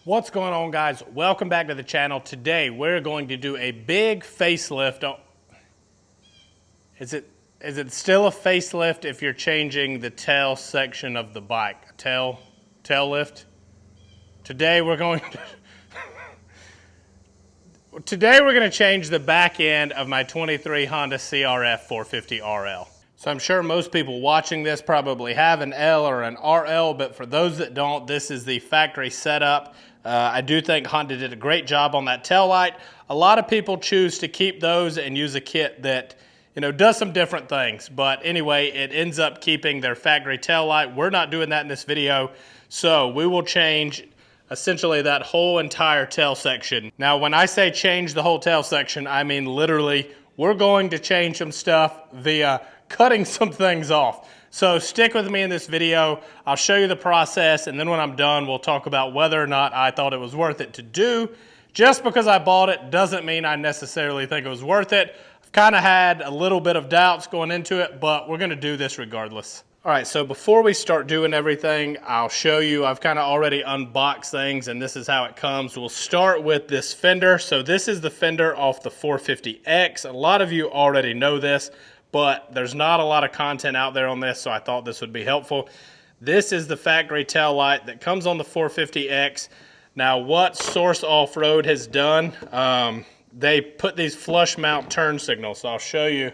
What's going on, guys? Welcome back to the channel. Today we're going to do a big facelift. Is it still a facelift if you're changing the tail section of the bike? Tail lift? Today we're going to change the back end of my 23 Honda CRF450RL. So I'm sure most people watching this probably have an L or an RL, but for those that don't, this is the factory setup. I do think Honda did a great job on that tail light. A lot of people choose to keep those and use a kit that, does some different things. But anyway, it ends up keeping their factory tail light. We're not doing that in this video. So we will change essentially that whole entire tail section. Now, when I say change the whole tail section, I mean literally, we're going to change some stuff via cutting some things off. So stick with me in this video. I'll show you the process, and then when I'm done, we'll talk about whether or not I thought it was worth it to do. Just because I bought it doesn't mean I necessarily think it was worth it. I've kind of had a little bit of doubts going into it, but we're going to do this regardless. All right, so before we start doing everything, I'll show you. I've kind of already unboxed things, and this is how it comes. We'll start with this fender. So this is the fender off the 450X. A lot of you already know this, but there's not a lot of content out there on this, so I thought this would be helpful. This is the factory tail light that comes on the 450X. Now, what Source Offroad has done, they put these flush mount turn signals. So I'll show you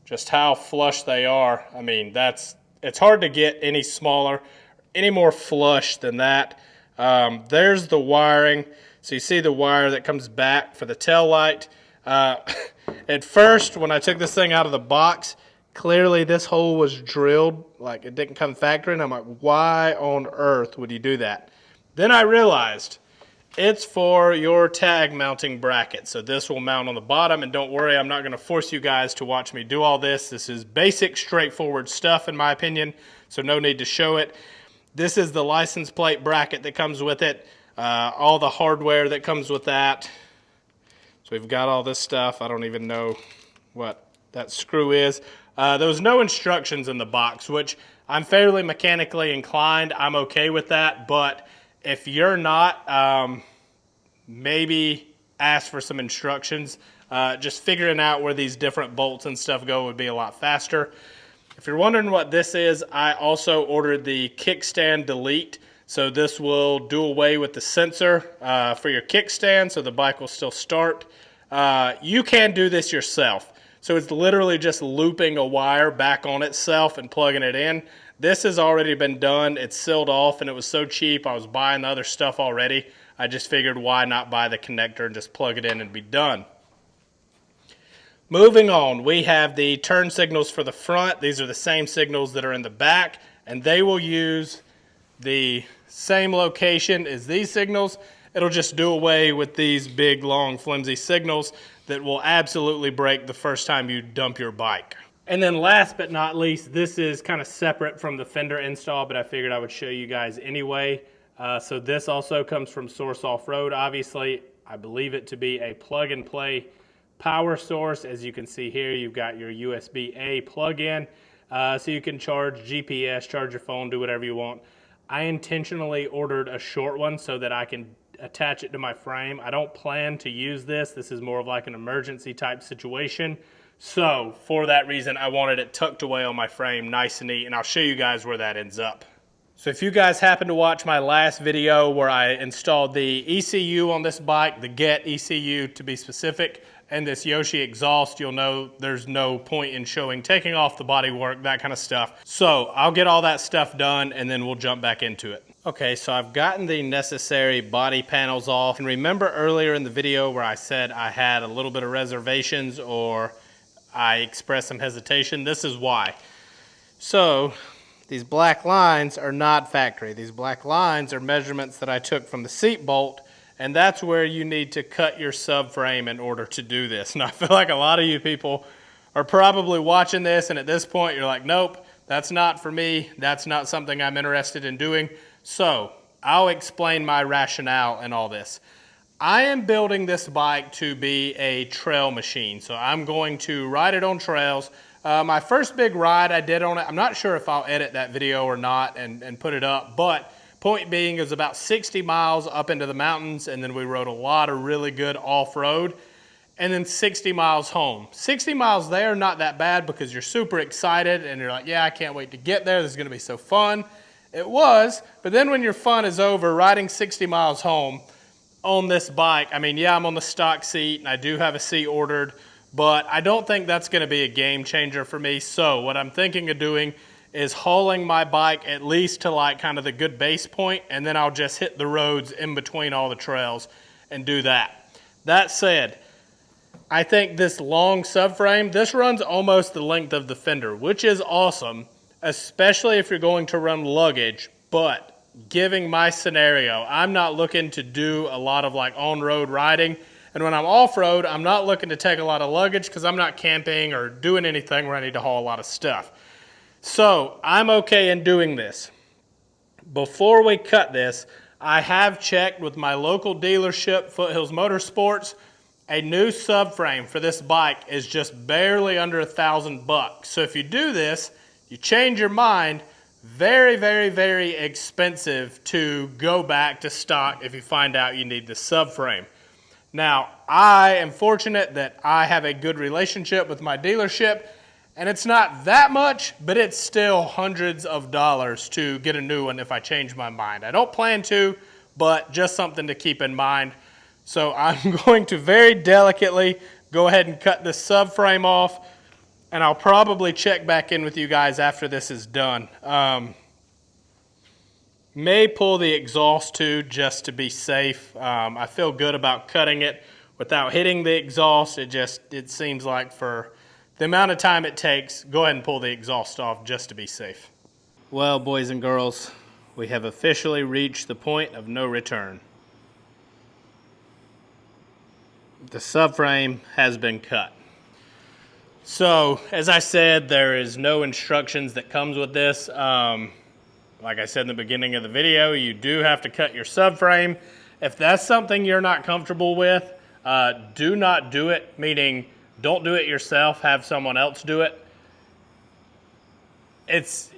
just how flush they are. I mean, it's hard to get any smaller, any more flush than that. There's the wiring. So you see the wire that comes back for the tail light. At first, when I took this thing out of the box, clearly this hole was drilled, like it didn't come factory, and I'm like, why on earth would you do that? Then I realized it's for your tag mounting bracket. So this will mount on the bottom, and don't worry, I'm not going to force you guys to watch me do all this. This is basic, straightforward stuff in my opinion, so no need to show it. This is the license plate bracket that comes with it, all the hardware that comes with that. So we've got all this stuff. I don't even know what that screw is. There was no instructions in the box, which I'm fairly mechanically inclined. I'm okay with that, but if you're not, maybe ask for some instructions. Just figuring out where these different bolts and stuff go would be a lot faster. If you're wondering what this is, I also ordered the kickstand delete. So this will do away with the sensor for your kickstand, so the bike will still start. You can do this yourself. So it's literally just looping a wire back on itself and plugging it in. This has already been done. It's sealed off, and it was so cheap. I was buying the other stuff already. I just figured why not buy the connector and just plug it in and be done. Moving on, we have the turn signals for the front. These are the same signals that are in the back, and they will use the same location as these signals. It'll just do away with these big, long, flimsy signals that will absolutely break the first time you dump your bike. And then last but not least, this is kind of separate from the fender install, but I figured I would show you guys anyway. So this also comes from Source Offroad. Obviously, I believe it to be a plug-and-play power source. As you can see here, you've got your USB-A plug-in, so you can charge GPS, charge your phone, do whatever you want. I intentionally ordered a short one so that I can attach it to my frame. I don't plan to use this. This is more of like an emergency type situation. So for that reason, I wanted it tucked away on my frame, nice and neat, and I'll show you guys where that ends up. So if you guys happen to watch my last video where I installed the ECU on this bike, the GET ECU to be specific, and this Yoshi exhaust, you'll know there's no point in showing taking off the bodywork, that kind of stuff. So I'll get all that stuff done, and then we'll jump back into it. Okay, so I've gotten the necessary body panels off. And remember earlier in the video where I said I had a little bit of reservations or I expressed some hesitation? This is why. So these black lines are not factory. These black lines are measurements that I took from the seat bolt, and that's where you need to cut your subframe in order to do this. And I feel like a lot of you people are probably watching this, and at this point you're like, nope, that's not for me. That's not something I'm interested in doing. So I'll explain my rationale in all this. I am building this bike to be a trail machine. So I'm going to ride it on trails. My first big ride I did on it, I'm not sure if I'll edit that video or not and put it up, but Point being, it was about 60 miles up into the mountains, and then we rode a lot of really good off-road, and then 60 miles home. 60 miles there, not that bad because you're super excited and you're like, yeah, I can't wait to get there. This is gonna be so fun. It was, but then when your fun is over, riding 60 miles home on this bike, I mean, yeah, I'm on the stock seat and I do have a seat ordered, but I don't think that's gonna be a game changer for me. So what I'm thinking of doing is hauling my bike at least to like kind of the good base point, and then I'll just hit the roads in between all the trails and do that. That said, I think this long subframe, this runs almost the length of the fender, which is awesome, especially if you're going to run luggage. But giving my scenario, I'm not looking to do a lot of like on-road riding. And when I'm off-road, I'm not looking to take a lot of luggage because I'm not camping or doing anything where I need to haul a lot of stuff. So I'm okay in doing this. Before we cut this, I have checked with my local dealership, Foothills Motorsports. A new subframe for this bike is just barely under $1,000. So if you do this, you change your mind, very, very, very expensive to go back to stock if you find out you need the subframe. Now, I am fortunate that I have a good relationship with my dealership, and it's not that much, but it's still hundreds of dollars to get a new one if I change my mind. I don't plan to, but just something to keep in mind. So I'm going to very delicately go ahead and cut this subframe off, and I'll probably check back in with you guys after this is done. May pull the exhaust too, just to be safe. I feel good about cutting it without hitting the exhaust. It seems like for the amount of time it takes, go ahead and pull the exhaust off just to be safe. Well, boys and girls, we have officially reached the point of no return. The subframe has been cut. So, as I said, there is no instructions that comes with this. Like I said in the beginning of the video, you do have to cut your subframe. If that's something you're not comfortable with, do not do it, meaning don't do it yourself, have someone else do it. It's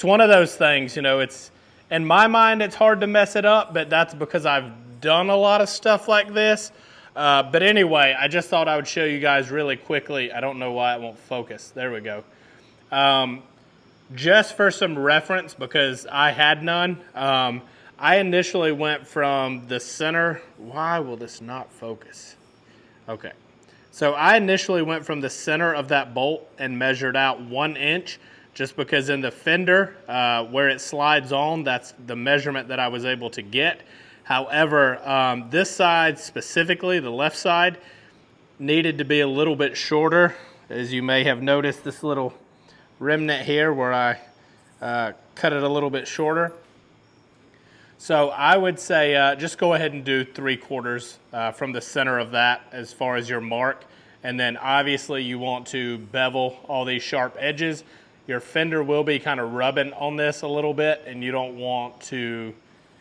one of those things, you know, it's, in my mind, it's hard to mess it up, but that's because I've done a lot of stuff like this. But anyway, I just thought I would show you guys really quickly. I don't know why it won't focus. There we go. Just for some reference, because I had none, I initially went from the center. Why will this not focus? Okay. So I initially went from the center of that bolt and measured out 1 inch, just because in the fender, where it slides on, that's the measurement that I was able to get. However, this side specifically, the left side, needed to be a little bit shorter. As you may have noticed, this little remnant here where I cut it a little bit shorter. So I would say just go ahead and do 3/4 from the center of that as far as your mark. And then obviously you want to bevel all these sharp edges. Your fender will be kind of rubbing on this a little bit, and you don't want to,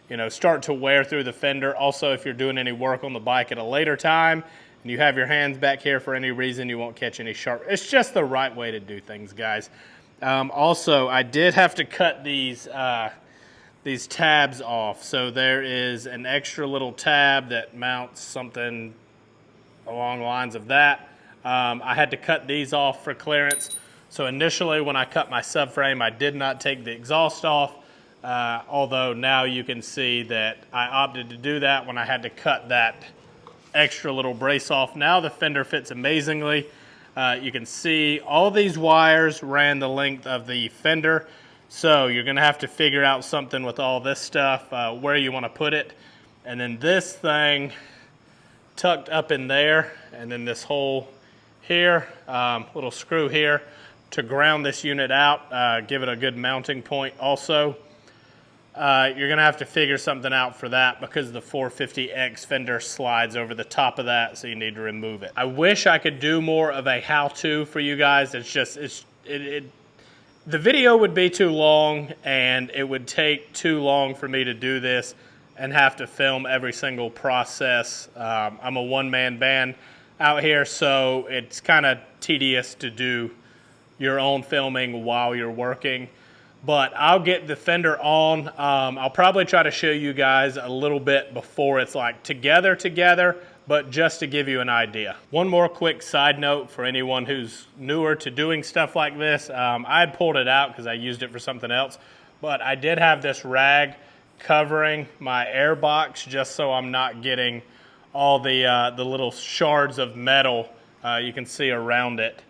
you know, start to wear through the fender. Also, if you're doing any work on the bike at a later time and you have your hands back here for any reason, you won't catch any sharp. It's just the right way to do things, guys. Also, I did have to cut these tabs off. So there is an extra little tab that mounts something along the lines of that. I had to cut these off for clearance. So initially when I cut my subframe, I did not take the exhaust off. Although now you can see that I opted to do that when I had to cut that extra little brace off. Now the fender fits amazingly. You can see all these wires ran the length of the fender. So you're gonna have to figure out something with all this stuff, where you wanna put it. And then this thing tucked up in there, and then this hole here, little screw here to ground this unit out, give it a good mounting point also. You're gonna have to figure something out for that because the 450X fender slides over the top of that, so you need to remove it. I wish I could do more of a how-to for you guys. It's just, the video would be too long, and it would take too long for me to do this and have to film every single process. I'm a one-man band out here, so it's kind of tedious to do your own filming while you're working. but I'll get the fender on. I'll probably try to show you guys a little bit before it's like together, but just to give you an idea. One more quick side note for anyone who's newer to doing stuff like this. I had pulled it out because I used it for something else, but I did have this rag covering my air box just so I'm not getting all the little shards of metal you can see around it.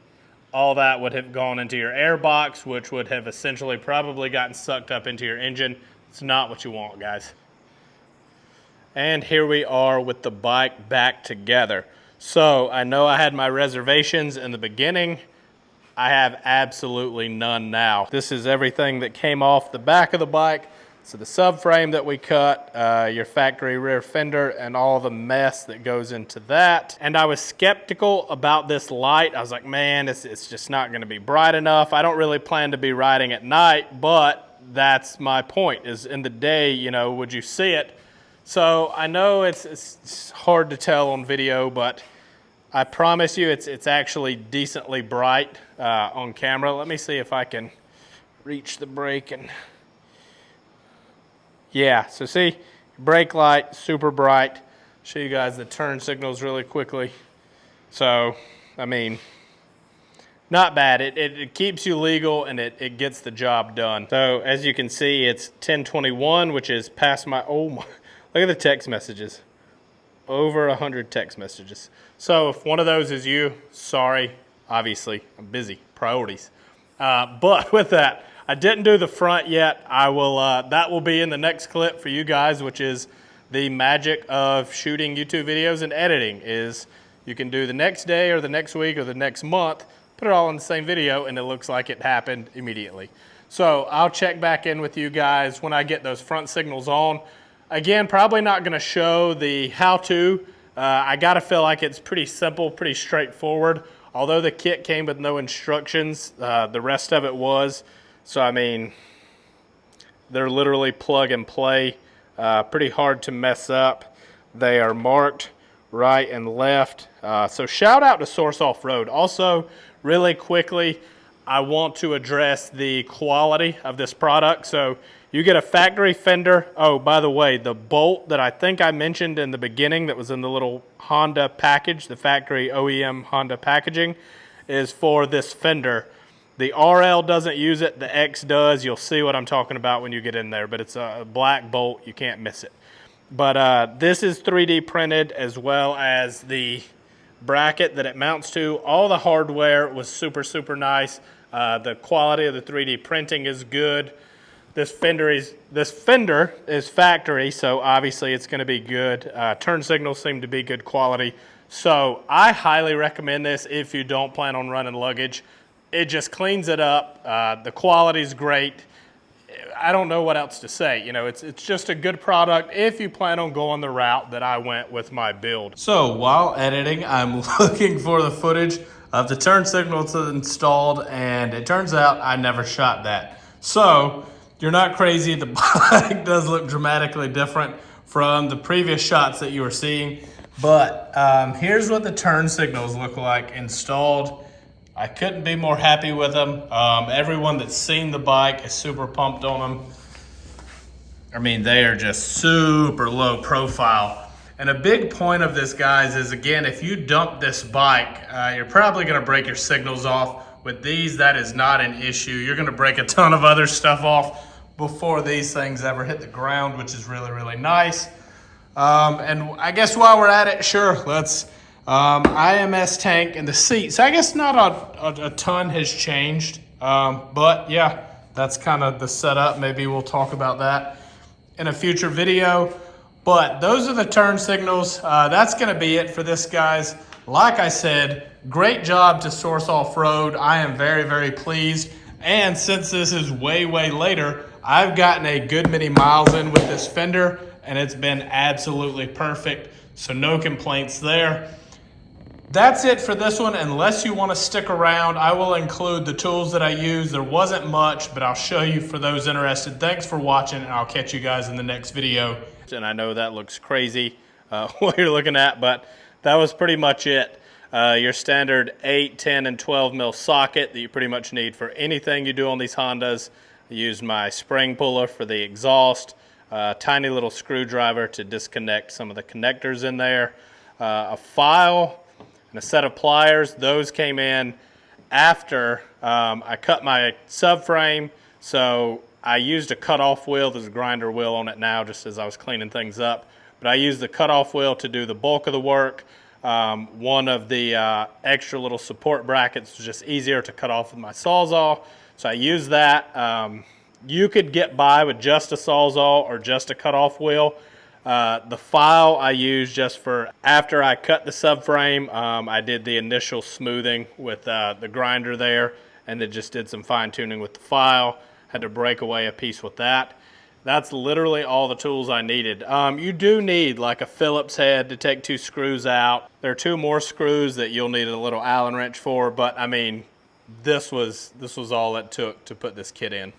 All that would have gone into your air box, which would have essentially probably gotten sucked up into your engine. It's not what you want, guys. And here we are with the bike back together. So I know I had my reservations in the beginning. I have absolutely none now. This is everything that came off the back of the bike. So the subframe that we cut, your factory rear fender, and all the mess that goes into that. And I was skeptical about this light. I was like, man, it's just not gonna be bright enough. I don't really plan to be riding at night, but that's my point, is in the day, you know, would you see it? So I know it's hard to tell on video, but I promise you it's actually decently bright on camera. Let me see if I can reach the brake and... Yeah, so see, brake light, super bright. Show you guys the turn signals really quickly. So, I mean, not bad. It keeps you legal and it gets the job done. So, as you can see, it's 1021, which is past my, oh my, look at the text messages. Over 100 text messages. So, if one of those is you, sorry, obviously, I'm busy, priorities. But with that, I didn't do the front yet. I will. That will be in the next clip for you guys, which is the magic of shooting YouTube videos and editing. Is you can do the next day or the next week or the next month, put it all in the same video, and it looks like it happened immediately. So I'll check back in with you guys when I get those front signals on. Again, probably not going to show the how-to. I got to feel like it's pretty simple, pretty straightforward. Although the kit came with no instructions, the rest of it was. So, I mean, they're literally plug and play, pretty hard to mess up. They are marked right and left. So shout out to Source Offroad. Also, really quickly, I want to address the quality of this product. So you get a factory fender. Oh, by the way, the bolt that I think I mentioned in the beginning that was in the little Honda package, the factory OEM Honda packaging, is for this fender. The RL doesn't use it, the X does. You'll see what I'm talking about when you get in there, but it's a black bolt, you can't miss it. But this is 3D printed, as well as the bracket that it mounts to. All the hardware was super, super nice. The quality of the 3D printing is good. This fender is factory, so obviously it's gonna be good. Turn signals seem to be good quality. So I highly recommend this if you don't plan on running luggage. It just cleans it up. The quality's great. I don't know what else to say. You know, it's just a good product if you plan on going the route that I went with my build. So while editing, I'm looking for the footage of the turn signals installed, and it turns out I never shot that. So you're not crazy. The bike does look dramatically different from the previous shots that you were seeing. But here's what the turn signals look like installed. I couldn't be more happy with them. Everyone that's seen the bike is super pumped on them. I mean, they are just super low profile. And a big point of this, guys, is again, if you dump this bike, you're probably gonna break your signals off. With these, that is not an issue. You're gonna break a ton of other stuff off before these things ever hit the ground, which is really, really nice. And I guess while we're at it, sure, let's IMS tank and the seat. So I guess not a ton has changed, but yeah, that's kind of the setup. Maybe we'll talk about that in a future video. But those are the turn signals. That's gonna be it for this, guys. Like I said, great job to Source Offroad. I am very, very pleased. And since this is way, way later, I've gotten a good many miles in with this fender, and it's been absolutely perfect. So no complaints there. That's it for this one. Unless you want to stick around, I will include the tools that I use. There wasn't much, but I'll show you for those interested. Thanks for watching, and I'll catch you guys in the next video. And I know that looks crazy what you're looking at, but that was pretty much it. Your standard 8, 10, and 12 mil socket that you pretty much need for anything you do on these Hondas. I used my spring puller for the exhaust, tiny little screwdriver to disconnect some of the connectors in there, a file, and a set of pliers. Those came in after I cut my subframe, so I used a cutoff wheel. There's a grinder wheel on it now just as I was cleaning things up, but I used the cutoff wheel to do the bulk of the work. One of the extra little support brackets was just easier to cut off with my Sawzall, so I used that. You could get by with just a Sawzall or just a cutoff wheel. The file I used just for after I cut the subframe. I did the initial smoothing with the grinder there, and then just did some fine tuning with the file. Had to break away a piece with that. That's literally all the tools I needed. You do need like a Phillips head to take 2 screws out. There are 2 more screws that you'll need a little Allen wrench for, but I mean, this was all it took to put this kit in.